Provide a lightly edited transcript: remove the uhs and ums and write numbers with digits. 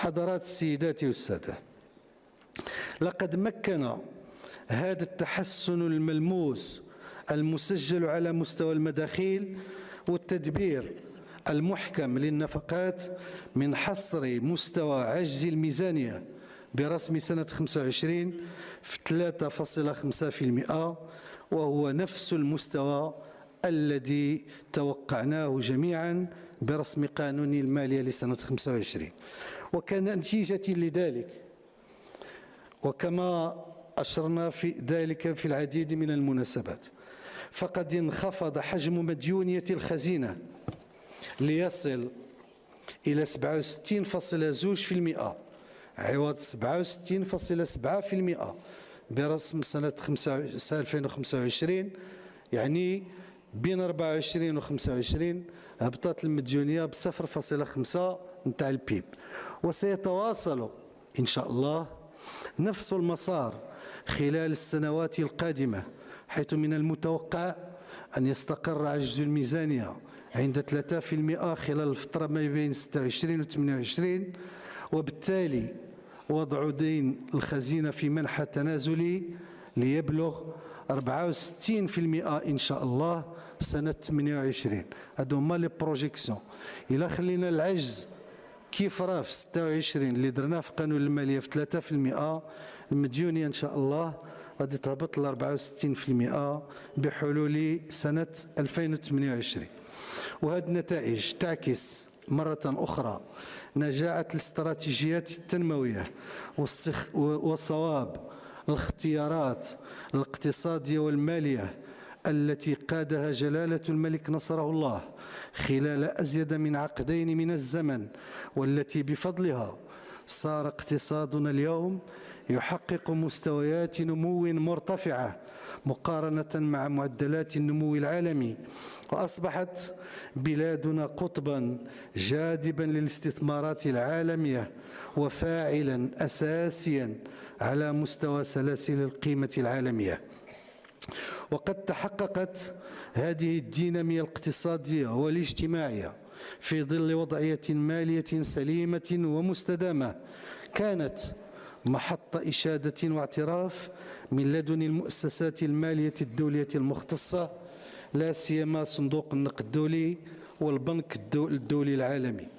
حضرات السيدات والسادة، لقد مكن هذا التحسن الملموس المسجل على مستوى المداخيل والتدبير المحكم للنفقات من حصر مستوى عجز الميزانية برسم سنة 25 في 3.5%، وهو نفس المستوى الذي توقعناه جميعا برسم قانون المالية لسنة 25. وكان نتيجة لذلك، وكما أشرنا في ذلك في العديد من المناسبات، فقد انخفض حجم مديونية الخزينة ليصل إلى 67.2% عوض 67.7% برسم سنة 2025. يعني بين 24 و 25 هبطت المديونية ب0.5 نتاع البيب، وسيتواصل إن شاء الله نفس المسار خلال السنوات القادمة، حيث من المتوقع أن يستقر عجز الميزانية عند 3% خلال الفترة ما بين 26 و 28، وبالتالي وضع دين الخزينة في منحى تنازلي ليبلغ 64% إن شاء الله سنة 28. هادو هما لي بروجيكسيون. إلا خلينا العجز كيف راه في 26 اللي درناه في قانون المالية في 3%، المديونية إن شاء الله غادي تهبط ل 64% بحلول سنة 2028. وهذه النتائج تعكس مرة أخرى نجاعة الاستراتيجيات التنموية وصواب الاختيارات الاقتصادية والمالية التي قادها جلالة الملك نصره الله خلال أزيد من عقدين من الزمن، والتي بفضلها صار اقتصادنا اليوم يحقق مستويات نمو مرتفعة مقارنة مع معدلات النمو العالمي، وأصبحت بلادنا قطبا جاذبا للاستثمارات العالمية وفاعلا أساسيا على مستوى سلاسل القيمة العالمية. وقد تحققت هذه الدينامية الاقتصادية والاجتماعية في ظل وضعية مالية سليمة ومستدامة كانت محط إشادة واعتراف من لدن المؤسسات المالية الدولية المختصة، لا سيما صندوق النقد الدولي والبنك الدولي العالمي.